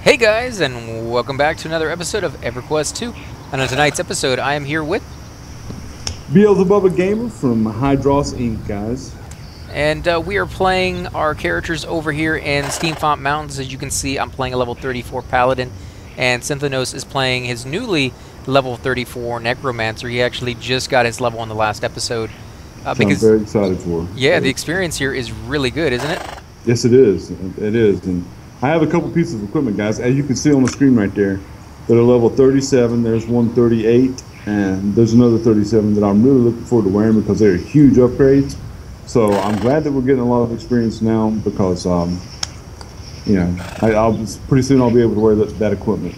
Hey guys, and welcome back to another episode of EverQuest 2. And on tonight's episode, I am here with... Beelzebubba Gamer from Hydros Inc., guys. And we are playing our characters over here in Steamfont Mountains. As you can see, I'm playing a level 34 Paladin, and Synthonos is playing his newly level 34 Necromancer. He actually just got his level in the last episode. Because I'm very excited for. Yeah, the experience here is really good, isn't it? Yes, it is. It is. And I have a couple pieces of equipment, guys. As you can see on the screen right there, that are level 37. There's one 38, and there's another 37 that I'm really looking forward to wearing because they're huge upgrades. So I'm glad that we're getting a lot of experience now because, you know, pretty soon I'll be able to wear that equipment.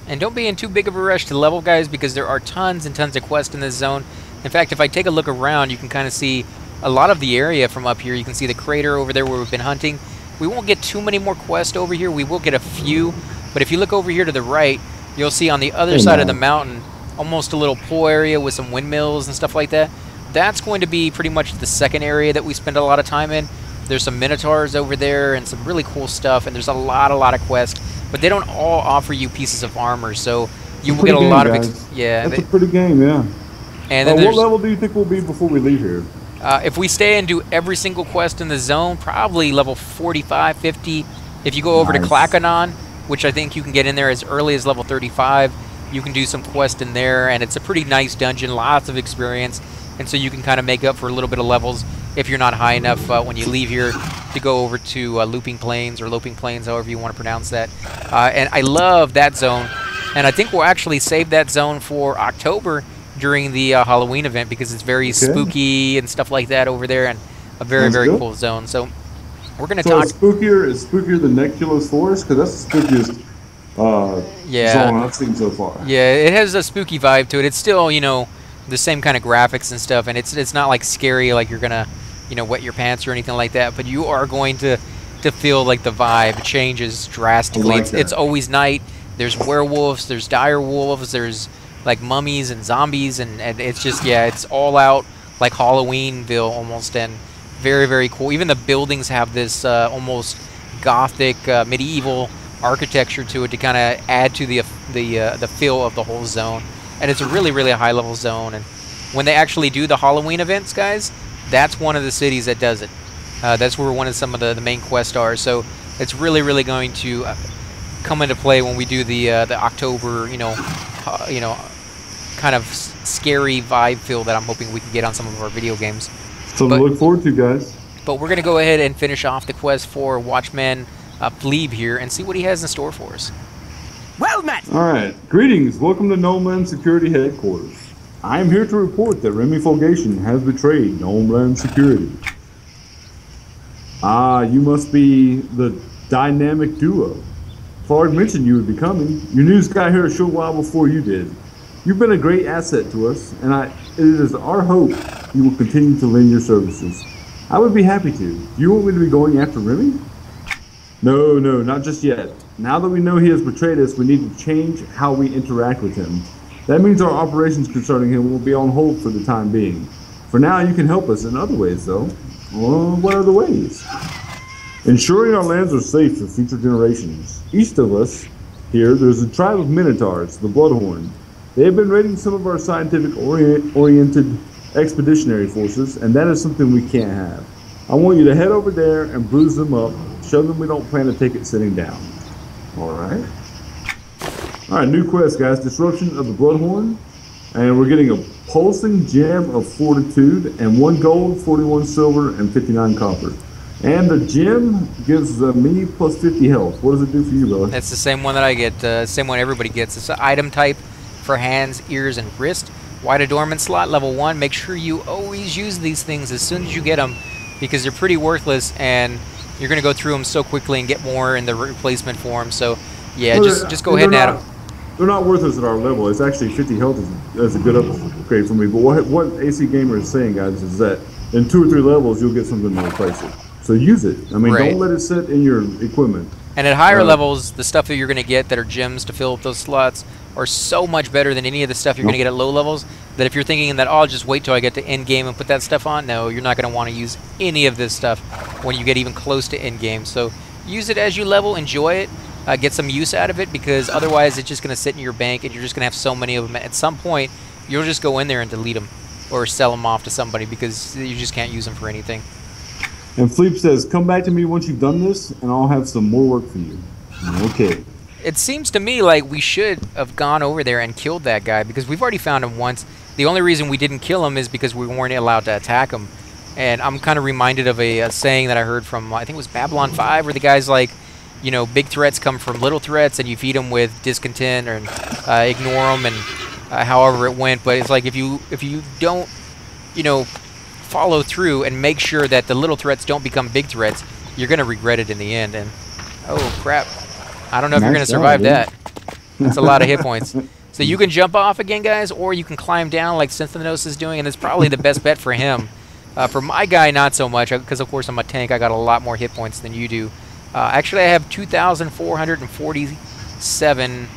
And don't be in too big of a rush to level, guys, because there are tons and tons of quests in this zone. In fact, if I take a look around, you can kind of see a lot of the area from up here. You can see the crater over there where we've been hunting. We won't get too many more quests over here. We will get a few. But if you look over here to the right, you'll see on the other side of the mountain almost a little pool area with some windmills and stuff like that. That's going to be pretty much the second area that we spend a lot of time in. There's some minotaurs over there and some really cool stuff. And there's a lot of quests. But they don't all offer you pieces of armor. So you will get a lot of... Yeah. That's a pretty game, yeah. And then what level do you think we'll be before we leave here? If we stay and do every single quest in the zone, probably level 45, 50. If you go over to Clackanon, which I think you can get in there as early as level 35, you can do some quest in there, and it's a pretty nice dungeon, lots of experience, and so you can kind of make up for a little bit of levels if you're not high enough when you leave here to go over to Looping Plains, or Loping Plains, however you want to pronounce that. And I love that zone, and I think we'll actually save that zone for October during the Halloween event because it's very spooky and stuff like that over there, and a very cool zone. So we're going to talk. It's spookier than Neculus Forest because that's the spookiest zone I've seen so far. Yeah, it has a spooky vibe to it. It's still, you know, the same kind of graphics and stuff, and it's not like scary, like you're gonna, you know, wet your pants or anything like that. But you are going to feel like the vibe changes drastically. It's always night. There's werewolves. There's dire wolves. There's like mummies and zombies, and it's just, yeah, it's all out like Halloweenville almost, and very cool. Even the buildings have this almost gothic medieval architecture to it to kind of add to the feel of the whole zone. And it's a really high level zone, and when they actually do the Halloween events, guys, that's one of the cities that does it. That's where some of the main quests are, so it's really going to come into play when we do the October, you know, kind of scary vibe feel that I'm hoping we can get on some of our video games. So to look forward to, guys. But we're going to go ahead and finish off the quest for Watchman Fleep here and see what he has in store for us. Well met! Alright, greetings. Welcome to Gnomeland Security Headquarters. I am here to report that Remy Fulgation has betrayed Gnomeland Security. You must be the dynamic duo Clark mentioned you would be coming. Your news got here a short while before you did. You've been a great asset to us, and it is our hope you will continue to lend your services. I would be happy to. Do you want me to be going after Remy? No, not just yet. Now that we know he has betrayed us, we need to change how we interact with him. That means our operations concerning him will be on hold for the time being. For now, you can help us in other ways, though. Well, what other ways? Ensuring our lands are safe for future generations. East of us, here, there's a tribe of minotaurs, the Bloodhorn. They have been raiding some of our scientific-oriented expeditionary forces, and that is something we can't have. I want you to head over there and bruise them up, show them we don't plan to take it sitting down. Alright, new quest, guys. Disruption of the Bloodhorn. And we're getting a pulsing gem of fortitude, and 1 gold, 41 silver, and 59 copper. And the gem gives me plus 50 health. What does it do for you, brother? That's the same one that I get, same one everybody gets. It's an item type for hands, ears, and wrist. White adornment slot, level 1. Make sure you always use these things as soon as you get them, because they're pretty worthless, and you're going to go through them so quickly and get more in the replacement form. So, yeah, just go ahead and add them. They're not worthless at our level. It's actually 50 health is a good upgrade for me. But what AC Gamer is saying, guys, is that in 2 or 3 levels, you'll get something to replace it. So use it. I mean, don't let it sit in your equipment. And at higher levels, the stuff that you're going to get that are gems to fill up those slots are so much better than any of the stuff you're going to get at low levels, that if you're thinking that, oh, I'll just wait till I get to end game and put that stuff on, no, you're not going to want to use any of this stuff when you get even close to end game. So use it as you level, enjoy it, get some use out of it, because otherwise it's just going to sit in your bank and you're just going to have so many of them. At some point, you'll just go in there and delete them or sell them off to somebody because you just can't use them for anything. And Fleep says, come back to me once you've done this, and I'll have some more work for you. Okay. It seems to me like we should have gone over there and killed that guy, because we've already found him once. The only reason we didn't kill him is because we weren't allowed to attack him. And I'm kind of reminded of a saying that I heard from, I think it was Babylon 5, where the guy's like, you know, big threats come from little threats, and you feed them with discontent or ignore them, and however it went. But it's like if you don't, you know, follow through and make sure that the little threats don't become big threats, you're going to regret it in the end. And oh crap, I don't know if you're going to survive that. That's a lot of hit points. So you can jump off again, guys, or you can climb down like Synthenos is doing, and it's probably the best bet for him. For my guy, not so much, because of course I'm a tank. I got a lot more hit points than you do. Actually, I have 2,447.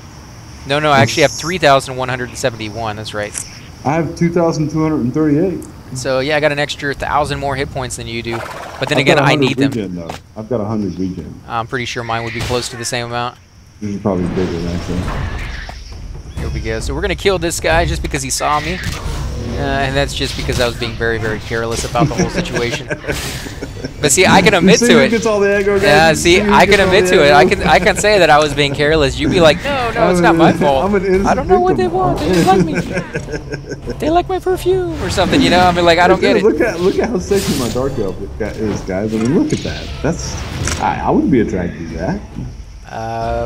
No, I actually have 3,171. That's right. I have 2,238. So yeah, I got an extra 1,000 more hit points than you do. But then again, I need them. Regen, though. I've got 100 regen. I'm pretty sure mine would be close to the same amount. This is probably bigger, actually. Here we go. So we're gonna kill this guy just because he saw me. And that's just because I was being very, very careless about the whole situation. But see, I can admit to it. All the aggro, guys? Yeah, see, I can admit to it. I can say that I was being careless. You'd be like, no, it's not my fault. I don't know what they want. They just like me. They like my perfume or something, you know? I mean, like, I don't get it. Look at how sexy my dark elf is, guys. I mean, look at that. I wouldn't be attracted to that.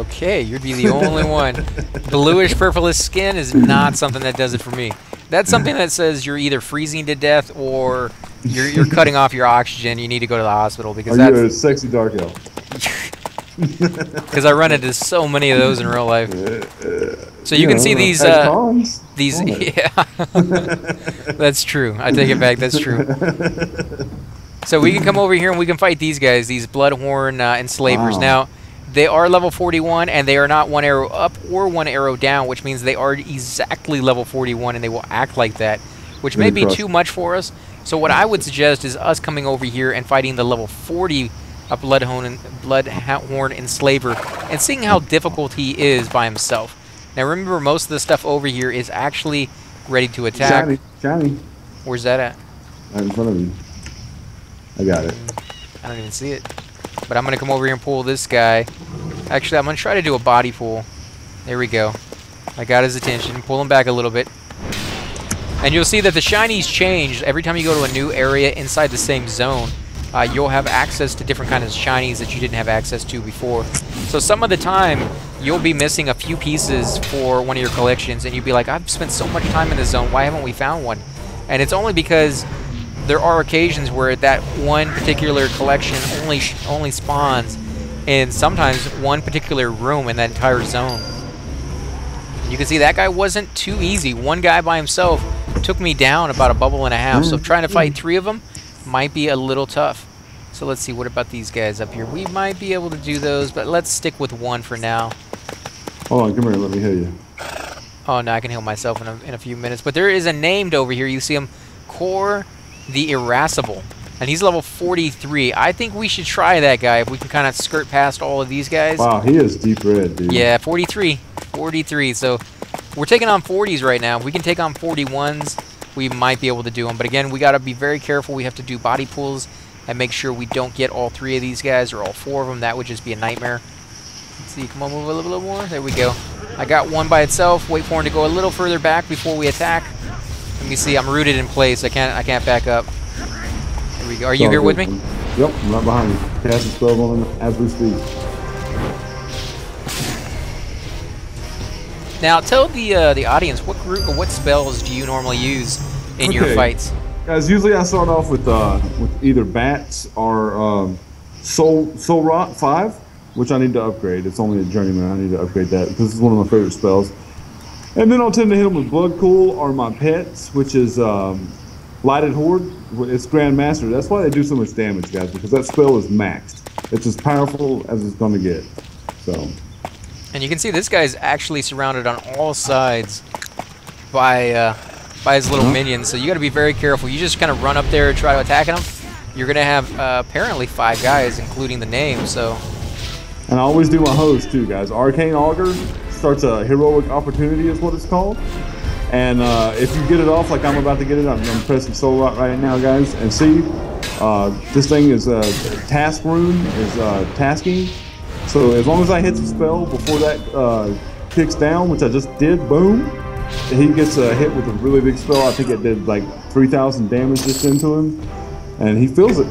Okay, you'd be the only one. Bluish purplish skin is not something that does it for me. That's something that says you're either freezing to death or you're cutting off your oxygen. You need to go to the hospital, because that's a sexy dark elf. Because I run into so many of those in real life. So you can see these. Yeah, that's true. I take it back. That's true. So we can come over here and we can fight these guys, these Bloodhorn enslavers. Wow. Now, they are level 41, and they are not one arrow up or one arrow down, which means they are exactly level 41, and they will act like that, which may be too much for us. So what I would suggest is us coming over here and fighting the level 40 Bloodhorn enslaver, and seeing how difficult he is by himself. Now remember, most of the stuff over here is actually ready to attack. Shiny. Where's that at? Right in front of you. I got it. I don't even see it. But I'm going to come over here and pull this guy. Actually, I'm going to try to do a body pull. There we go. I got his attention. Pull him back a little bit. And you'll see that the shinies change. Every time you go to a new area inside the same zone, you'll have access to different kinds of shinies that you didn't have access to before. So some of the time, you'll be missing a few pieces for one of your collections, and you'll be like, I've spent so much time in this zone, why haven't we found one? And it's only because there are occasions where that one particular collection only spawns in sometimes one particular room in that entire zone. You can see that guy wasn't too easy. One guy by himself took me down about a bubble and a half, so trying to fight 3 of them might be a little tough. So let's see, what about these guys up here? We might be able to do those, but let's stick with 1 for now. Hold on, come here, let me heal you. Oh no, I can heal myself in a few minutes. But there is a named over here. You see him, Core the Irascible, and he's level 43. I think we should try that guy if we can kind of skirt past all of these guys. Wow, he is deep red, dude. Yeah, 43. So we're taking on 40s right now. If we can take on 41s, we might be able to do them. But again, we got to be very careful. We have to do body pulls and make sure we don't get all 3 of these guys or all 4 of them. That would just be a nightmare. Let's see, come on, move a little more. There we go. I got one by itself. Wait for him to go a little further back before we attack. Let me see. I'm rooted in place. I can't back up. There we go. Are you here with me? Yep, I'm right behind you. Cast a spell on him as we speak. Now, tell the audience what spells do you normally use in your fights? Guys, usually I start off with either bats or soul rot 5, which I need to upgrade. It's only a journeyman. I need to upgrade that because it's one of my favorite spells. And then I'll tend to hit them with Blood Cool or my pets, which is Lighted Horde. It's Grandmaster. That's why they do so much damage, guys, because that spell is maxed. It's as powerful as it's going to get. So. And you can see this guy's actually surrounded on all sides by his little minions, so you got to be very careful. You just kind of run up there and try to attack him. You're going to have apparently 5 guys, including the name, so And I always do my hose too, guys. Arcane Augur starts a heroic opportunity, is what it's called. And if you get it off, like I'm about to get it, I'm pressing soul right now, guys. And see, this thing is task rune is tasking. So as long as I hit the spell before that kicks down, which I just did, boom, he gets hit with a really big spell. I think it did like 3,000 damage just into him, and he feels it.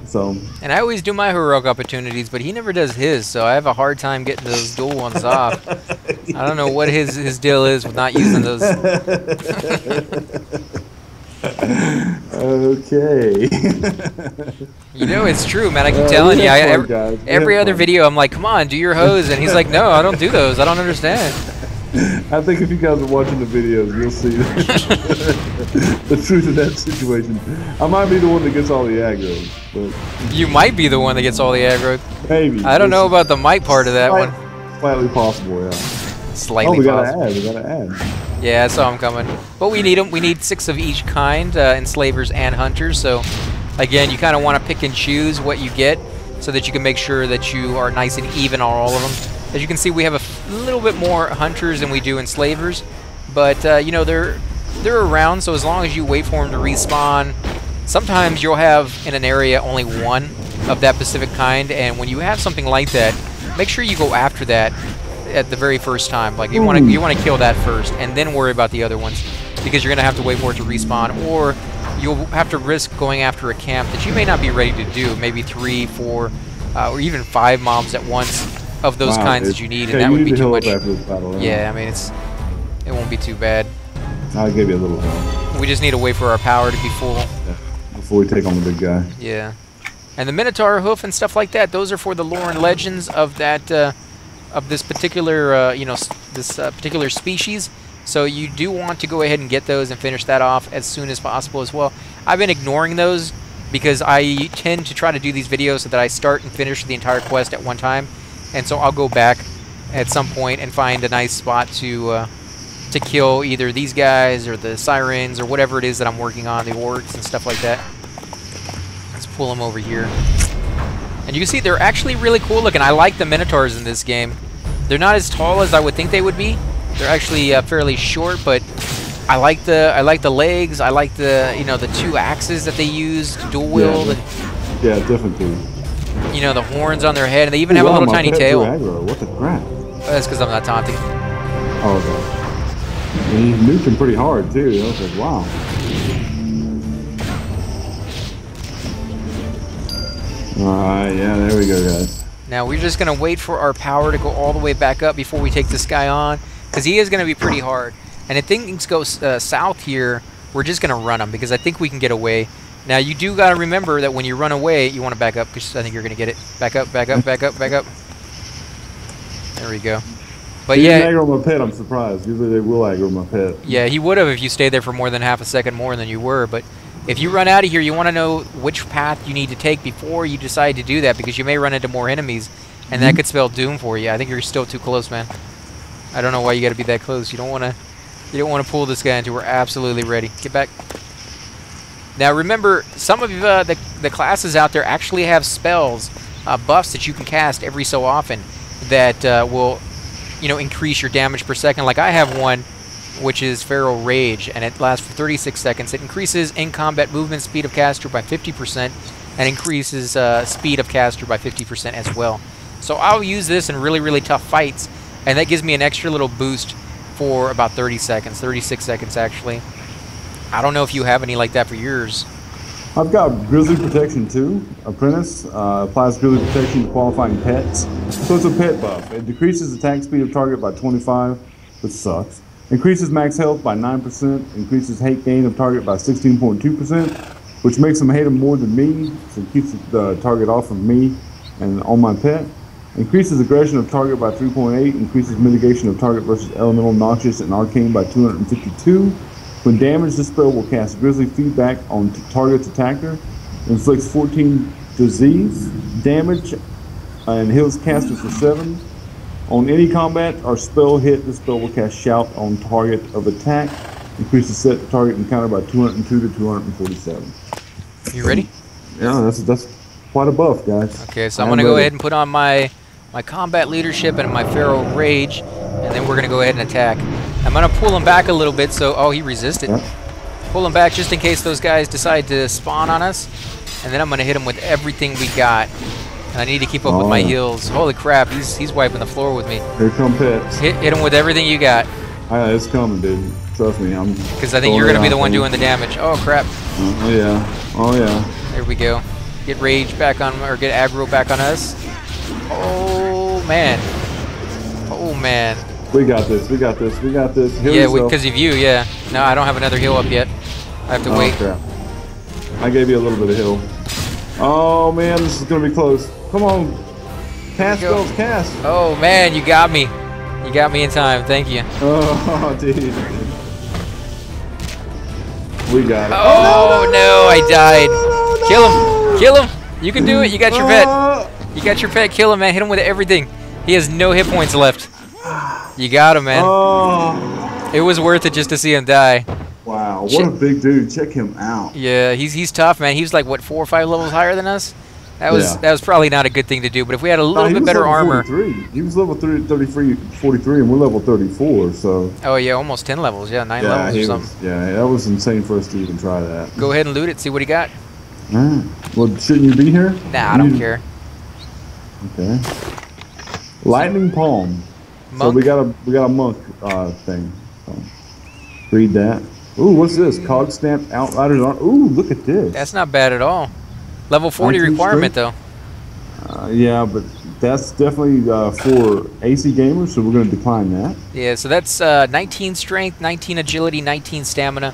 So. And I always do my heroic opportunities, but he never does his, so I have a hard time getting those dual ones off. I don't know what his deal is with not using those. Okay. You know, it's true, man. I keep telling you. Every other video, I'm like, come on, do your hose. And he's like, no, I don't do those. I don't understand. I think if you guys are watching the videos, you'll see the truth of that situation. I might be the one that gets all the aggro. But you might be the one that gets all the aggro. Maybe. I don't know about the might part of that one. Slightly possible, yeah. Slightly possible. We gotta add. Yeah, I saw him coming. But we need them. We need 6 of each kind, enslavers and hunters. So, again, you kind of want to pick and choose what you get so that you can make sure that you are nice and even on all of them. As you can see, we have a little bit more hunters than we do enslavers. But, you know, they're around, so as long as you wait for them to respawn, sometimes you'll have in an area only one of that specific kind. And when you have something like that, make sure you go after that at the very first time. Like you want to kill that first, and then worry about the other ones, because you're gonna have to wait for it to respawn, or you'll have to risk going after a camp that you may not be ready to do. Maybe 3, 4, or even 5 mobs at once of those kinds that you need, and that would be too much. Yeah, I mean it won't be too bad. I'll give you a little help. We just need to wait for our power to be full before we take on the big guy. Yeah, and the Minotaur hoof and stuff like that, those are for the lore and legends of that. Of this particular, you know, this particular species. So you do want to go ahead and get those and finish that off as soon as possible as well. I've been ignoring those because I tend to try to do these videos so that I start and finish the entire quest at one time. And so I'll go back at some point and find a nice spot to kill either these guys or the sirens or whatever it is that I'm working on, the orcs and stuff like that. Let's pull them over here. And you can see they're actually really cool looking. I like the Minotaurs in this game. They're not as tall as I would think they would be. They're actually fairly short, but I like the legs. I like the, you know, the 2 axes that they use, dual wield. Yeah, definitely. You know, the horns on their head, and they even have a little tiny tail. What the crap? That's because I'm not taunting. Oh, okay. And he's nuking pretty hard too. I was like, wow. Alright, yeah, there we go, guys. Now we're just going to wait for our power to go all the way back up before we take this guy on, because he is going to be pretty hard. And if things go south here, we're just going to run him, because I think we can get away. Now you do got to remember that when you run away, you want to back up, because I think you're going to get it. Back up, back up, back up, back up. There we go. But he didn't aggro my pet, I'm surprised. Usually they will aggro my pet. Yeah, he would have if you stayed there for more than half a second more than you were, but if you run out of here, you want to know which path you need to take before you decide to do that, because you may run into more enemies, and that could spell doom for you. I think you're still too close, man. I don't know why you got to be that close. You don't want to pull this guy until we're absolutely ready. Get back. Now remember, some of the classes out there actually have spells, buffs that you can cast every so often that will, you know, increase your damage per second. Like I have one, which is Feral Rage, and it lasts for 36 seconds. It increases in-combat movement speed of caster by 50% and increases speed of caster by 50% as well. So I'll use this in really, really tough fights, and that gives me an extra little boost for about 30 seconds, 36 seconds actually. I don't know if you have any like that for yours. I've got Grizzly Protection too. Apprentice applies Grizzly Protection to qualifying pets. So it's a pet buff. It decreases attack speed of target by 25, which sucks. Increases max health by 9%, increases hate gain of target by 16.2%, which makes them hate him more than me, so it keeps the target off of me and on my pet. Increases aggression of target by 3.8, increases mitigation of target versus elemental, noxious, and arcane by 252. When damaged, this spell will cast Grizzly Feedback on target's attacker, inflicts 14 disease damage, and heals caster for 7. On any combat or spell hit, this spell will cast Shout on target of attack. Increases set target encounter by 202 to 247. You ready? Yeah, that's quite a buff, guys. Okay, so I'm gonna go ahead and put on my my combat leadership and my feral rage, and then we're gonna go ahead and attack. I'm gonna pull him back a little bit, so oh, he resisted. Yep. Pull him back just in case those guys decide to spawn on us, and then I'm gonna hit him with everything we got. And I need to keep up with my heals. Holy crap, he's wiping the floor with me. Here come pets. Hit him with everything you got. It's coming, dude. Trust me, I'm. Because I think you're gonna be the one doing the damage. Oh crap. Oh yeah. Oh yeah. There we go. Get rage back on, or get aggro back on us. Oh man. Oh man. We got this. We got this. We got this. Heal yeah, yourself. because of you. Yeah. No, I don't have another heal up yet. I have to wait. Crap. I gave you a little bit of heal. Oh man, this is gonna be close. Come on. Cast spells, cast. Oh man, you got me. You got me in time. Thank you. Oh, dude. We got it. Oh, no, I died. No, kill him. Kill him. You can do it. You got your pet. You got your pet. Kill him, man. Hit him with everything. He has no hit points left. You got him, man. Oh. It was worth it just to see him die. Wow, what a big dude. Check him out. Yeah, he's tough, man. He was like, what, 4 or 5 levels higher than us? That was probably not a good thing to do, but if we had a little bit better armor. 43. He was level 43, and we're level 34, so. Oh yeah, almost 10 levels. Yeah, 9 levels or something. Yeah, that was insane for us to even try that. Go ahead and loot it, see what he got. Well, shouldn't you be here? Nah, I don't care. Okay. Lightning Palm. Monk? So we got a monk thing. So read that. Ooh, what's this? Cog Stamped Outriders on. Ooh, look at this. That's not bad at all. Level 40 requirement, though. Yeah, but that's definitely for AC gamers, so we're going to decline that. Yeah, so that's 19 strength, 19 agility, 19 stamina,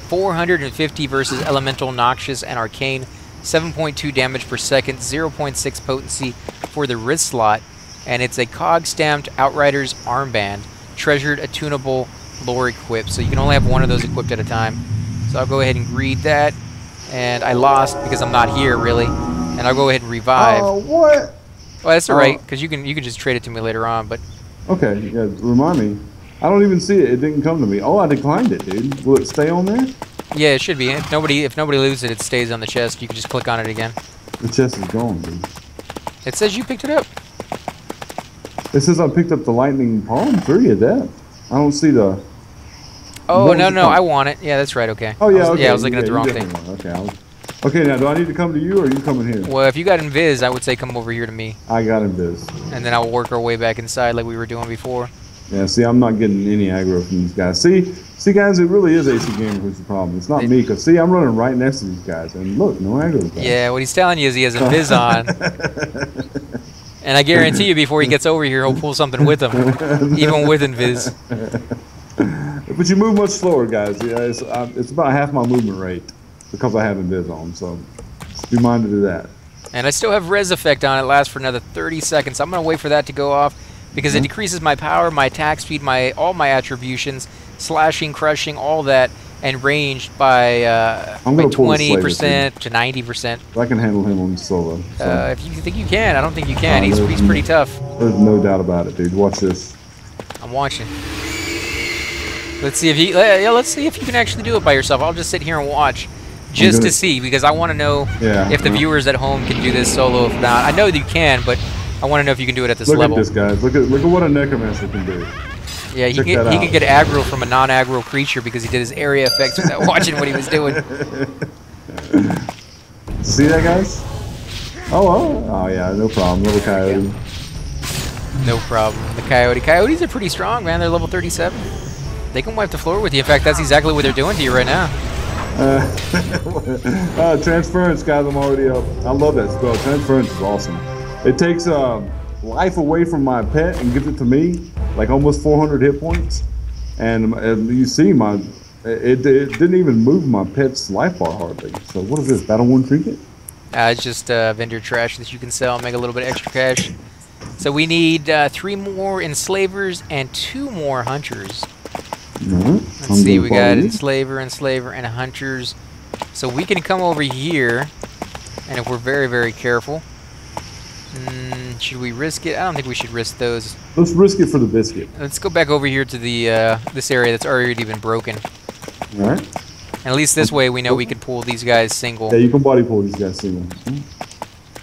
450 versus elemental, noxious, and arcane, 7.2 damage per second, 0.6 potency for the wrist slot, and it's a cog-stamped Outriders armband, treasured, attunable, lore equipped, so you can only have one of those equipped at a time. So I'll go ahead and read that, and I lost because I'm not here really, and I'll go ahead and revive. Oh, what? Well, that's alright, because you can just trade it to me later on, but. Okay, yeah, remind me. I don't even see it. It didn't come to me. Oh, I declined it, dude. Will it stay on there? Yeah, it should be. If nobody loses it, it stays on the chest. You can just click on it again. The chest is gone, dude. It says you picked it up. It says I picked up the Lightning Palm 3 of that. I don't see the. Oh no, I want it. Yeah, that's right. Okay. Oh yeah, okay. Yeah, I was looking at the wrong thing. Okay. Okay, now do I need to come to you or are you coming here? Well, if you got invis, I would say come over here to me. I got invis. And then I'll work our way back inside like we were doing before. Yeah, see, I'm not getting any aggro from these guys. See, guys, it really is AC Gamer who's the problem. It's not me, because see, I'm running right next to these guys, and look, no aggro. Guys. Yeah, what he's telling you is he has invis on. And I guarantee you, before he gets over here, he'll pull something with him, even with invis. But you move much slower, guys. Yeah, it's about half my movement rate because I have invis on, so just be minded of that. And I still have res effect on it. Lasts for another 30 seconds. I'm going to wait for that to go off because it decreases my power, my attack speed, all my attributions, slashing, crushing, all that, and range by 20% to 90%. I can handle him on solo. So. If you think you can, I don't think you can. He's pretty tough. There's no doubt about it, dude. Watch this. I'm watching. Let's see if you can actually do it by yourself. I'll just sit here and watch. Just to see, because I want to know if the viewers at home can do this solo. If not, I know that you can, but I want to know if you can do it at this level. Look at this, guys. Look at what a Necromancer can do. Yeah, he can get aggro from a non-aggro creature because he did his area effects without watching what he was doing. See that, guys? Oh yeah, no problem. Little coyote. Yeah. No problem. The coyotes are pretty strong, man. They're level 37. They can wipe the floor with you. In fact, that's exactly what they're doing to you right now. Transference, guys. I'm already up. I love that spell. Transference is awesome. It takes life away from my pet and gives it to me, like almost 400 hit points. And you see, it didn't even move my pet's life bar hardly. So what is this? Battle Worn Trinket? It's just vendor trash that you can sell and make a little bit of extra cash. So we need 3 more enslavers and 2 more hunters. Let's see, we got enslaver, and hunters. So we can come over here, and if we're very, very careful, should we risk it? I don't think we should risk those. Let's risk it for the biscuit. Let's go back over here to the this area that's already been broken. All right. And at least this way we know we can pull these guys single. Yeah, you can body pull these guys single.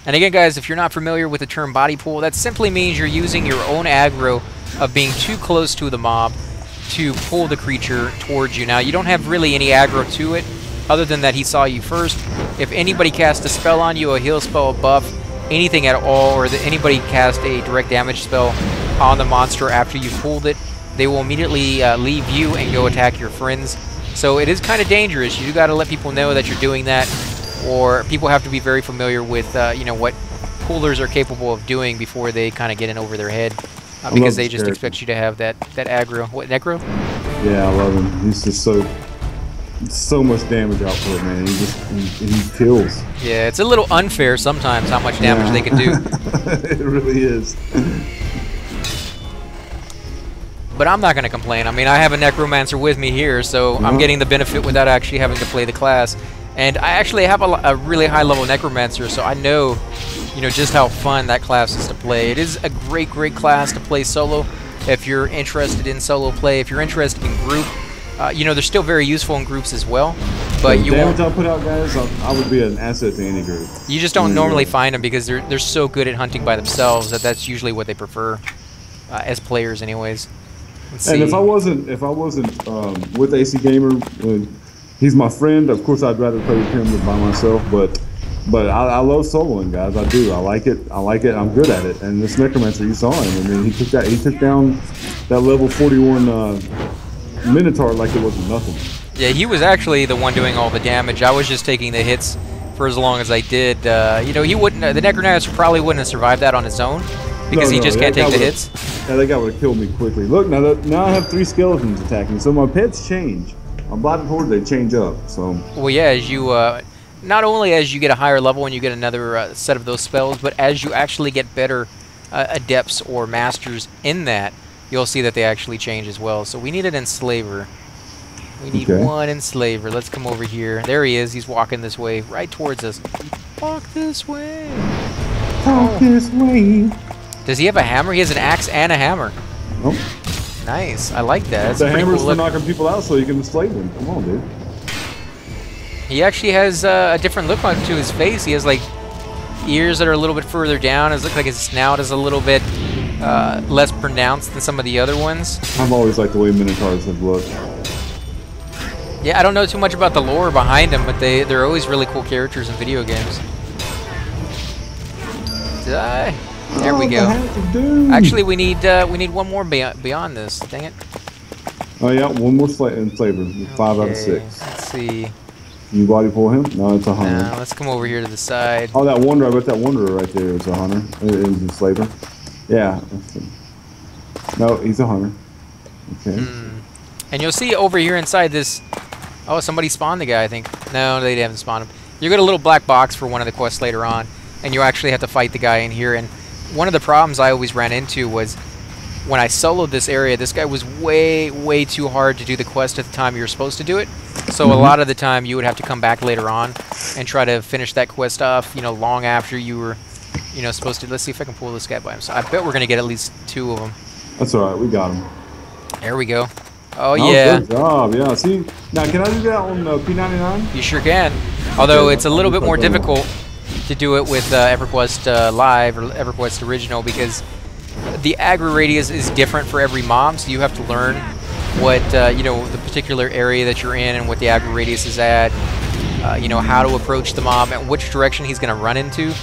And again, guys, if you're not familiar with the term body pull, that simply means you're using your own aggro of being too close to the mob to pull the creature towards you. Now, you don't have really any aggro to it, other than that he saw you first. If anybody casts a spell on you, a heal spell, a buff, anything at all, or that anybody cast a direct damage spell on the monster after you pulled it, they will immediately leave you and go attack your friends. So it is kind of dangerous. You got to let people know that you're doing that, or people have to be very familiar with you know, what pullers are capable of doing before they kind of get in over their head, because they just expect you to have that aggro. What, necro? Yeah, I love him. He's just so much damage output, man. He kills. Yeah, it's a little unfair sometimes how much damage they can do. It really is. But I'm not going to complain. I mean, I have a necromancer with me here, so I'm getting the benefit without actually having to play the class. And I actually have a really high level necromancer, so I know, you know, just how fun that class is to play. It is a great class to play solo if you're interested in solo play. If you're interested in group, you know, they're still very useful in groups as well. But you damage I put out, guys, I would be an asset to any group. You just don't normally find them because they're so good at hunting by themselves that that's usually what they prefer as players, anyways. And if I wasn't with AC Gamer, he's my friend. Of course, I'd rather play with him than by myself. But I love soloing, guys. I do. I like it. I'm good at it. And this necromancer, you saw him. I mean, he took down that level 41 Minotaur like it wasn't nothing. Yeah, he was actually the one doing all the damage. I was just taking the hits for as long as I did. You know, he wouldn't. The necromancer probably wouldn't have survived that on his own because he just can't take the hits. Yeah, that guy would have killed me quickly. Look, now I have 3 skeletons attacking, so my pets change. On Bloodhorn, they change up. So. Well, yeah, as you not only as you get a higher level and you get another set of those spells, but as you actually get better adepts or masters in that, you'll see that they actually change as well. So we need an enslaver. We need one enslaver. Let's come over here. There he is. He's walking this way, right towards us. Walk this way. Walk this way. Does he have a hammer? He has an axe and a hammer. Oh. Nice. I like that. That's the hammer's cool for knocking people out so you can enslave them. Come on, dude. He actually has a different look to his face. He has like ears that are a little bit further down. It looks like his snout is a little bit less pronounced than some of the other ones. I've always liked the way Minotaurs have looked. Yeah, I don't know too much about the lore behind them, but they're always really cool characters in video games. Die. There we go. Actually, we need one more beyond this. Dang it. Oh yeah, one more flavor. 5 out of 6. Let's see. You body pull him? No, it's a hunter. No, let's come over here to the side. Oh, that wanderer. I bet that wanderer right there is a hunter. Is a slaver. Yeah. No, he's a hunter. Okay. And you'll see over here inside this. Oh, somebody spawned the guy, I think. No, they haven't spawned him. You get a little black box for one of the quests later on, and you actually have to fight the guy in here. And one of the problems I always ran into was when I soloed this area, this guy was way too hard to do the quest at the time you were supposed to do it. So a lot of the time you would have to come back later on and try to finish that quest off, you know, long after you were, you know, supposed to. Let's see if I can pull this guy by himself. I bet we're going to get at least 2 of them. That's all right. We got him. There we go. Oh, yeah. Good job. Yeah. See, now can I do that on P99? You sure can. Although it's a little bit more difficult to do it with EverQuest Live or EverQuest Original because the aggro radius is different for every mob, so you have to learn what you know, the particular area that you're in and what the aggro radius is at. You know, how to approach the mob and which direction he's going to run into.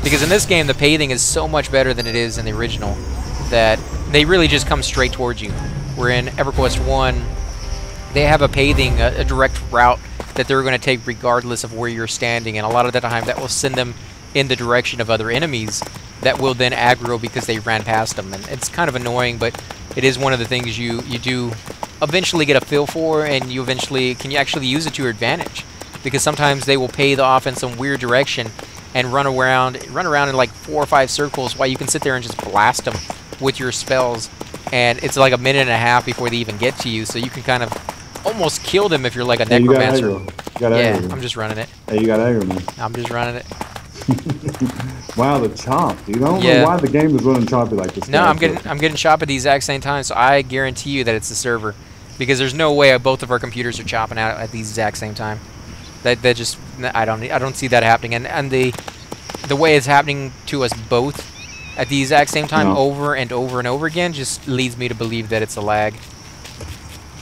Because in this game, the pathing is so much better than it is in the original that they really just come straight towards you. Where in EverQuest 1, they have a pathing, a direct route that they're going to take regardless of where you're standing, and a lot of the time that will send them in the direction of other enemies that will then aggro because they ran past them. And it's kind of annoying, but it is one of the things you do eventually get a feel for, and you eventually can actually use it to your advantage. Because sometimes they will pay off in some weird direction and run around in like 4 or 5 circles while you can sit there and just blast them with your spells. And it's like a minute and a half before they even get to you, so you can kind of almost kill them if you're like a necromancer. Yeah, I'm just running it. Hey, you got aggro, man. I'm just running it. Wow, the chomp, dude. I don't know why the game is running choppy like this. No, I'm getting chop at the exact same time, so I guarantee you that it's the server, because there's no way both of our computers are chopping out at the exact same time. That just I don't see that happening. And the the way it's happening to us both at the exact same time No. over and over and over again just leads me to believe that it's a lag.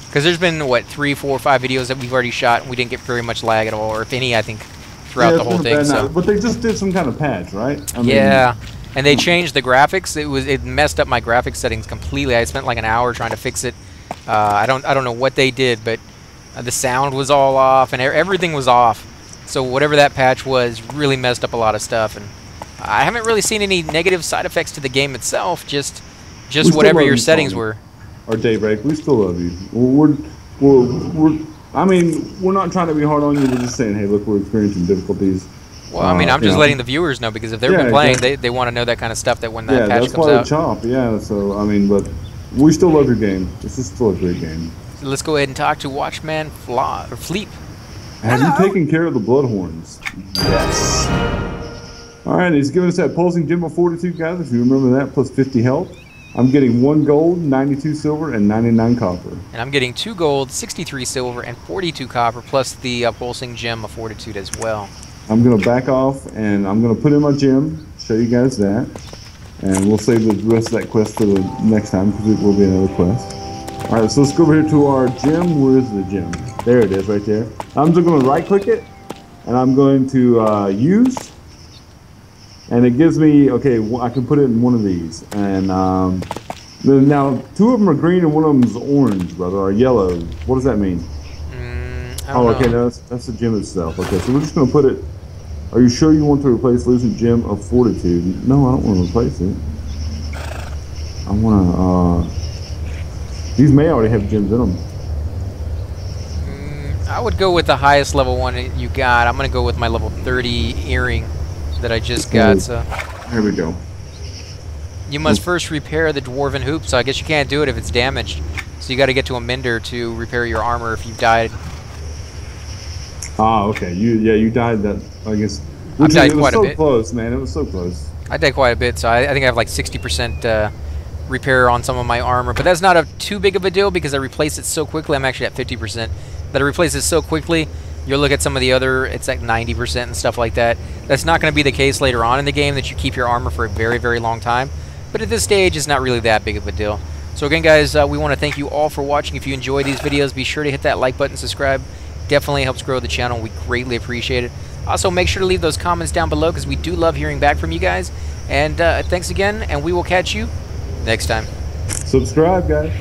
Because there's been, what, 3, 4, 5 videos that we've already shot and we didn't get very much lag at all, or if any, I think, throughout Yeah, the it's whole been a thing. bad So. night. But they just did some kind of patch, right? I mean, Yeah, and they changed the graphics. It messed up my graphics settings completely. I spent like an hour trying to fix it. I don't know what they did, but the sound was all off and everything was off. So whatever that patch was really messed up a lot of stuff, and I haven't really seen any negative side effects to the game itself. Just still whatever love your you, settings Tony. were. Or Daybreak, we still love you. I mean, we're not trying to be hard on you. We're just saying, hey, look, we're experiencing difficulties. Well, I mean, I'm you just know. letting the viewers know, because if they've Yeah, been playing, exactly. they want to know that kind of stuff. That when that Yeah, patch that's comes why we out. chop. Yeah, so I mean, but we still love your game. This is still a great game. So let's go ahead and talk to Watchman Fleep. Have you taken care of the Bloodhorns? Yes. All right, he's giving us that pulsing gem of fortitude, guys. If you remember that, plus 50 health. I'm getting 1 gold, 92 silver, and 99 copper. And I'm getting 2 gold, 63 silver, and 42 copper, plus the pulsing gem of fortitude as well. I'm gonna back off, and I'm gonna put in my gem. Show you guys that, and we'll save the rest of that quest for the next time because it will be another quest. All right, so let's go over here to our gem. Where is the gem? There it is, right there. I'm just gonna right-click it, and I'm going to use. And it gives me, okay, I can put it in one of these. And now 2 of them are green and 1 of them is orange, brother, or yellow. What does that mean? I don't Okay, know. no, that's the gem itself. Okay, so we're just going to put it. Are you sure you want to replace Lucent Gem of Fortitude? No, I don't want to replace it. I want to, these may already have gems in them. I would go with the highest level one that you got. I'm going to go with my level 30 earring that I just got. So Here we go. you must first repair the dwarven hoop, so I guess you can't do it if it's damaged. So you got to get to a mender to repair your armor if you've died. Ah, okay. You died that, I guess. I've died It was quite a so bit. close, man. It was so close. I died quite a bit, so I think I have like 60% repair on some of my armor. But that's not too big of a deal because I replaced it so quickly. I'm actually at 50%. That I replaced it so quickly. You'll look at some of the other, it's like 90% and stuff like that. That's not going to be the case later on in the game, that you keep your armor for a very, very long time. But at this stage, it's not really that big of a deal. So again, guys, we want to thank you all for watching. If you enjoy these videos, be sure to hit that like button, subscribe. Definitely helps grow the channel. We greatly appreciate it. Also, make sure to leave those comments down below because we do love hearing back from you guys. And thanks again, and we will catch you next time. Subscribe, guys.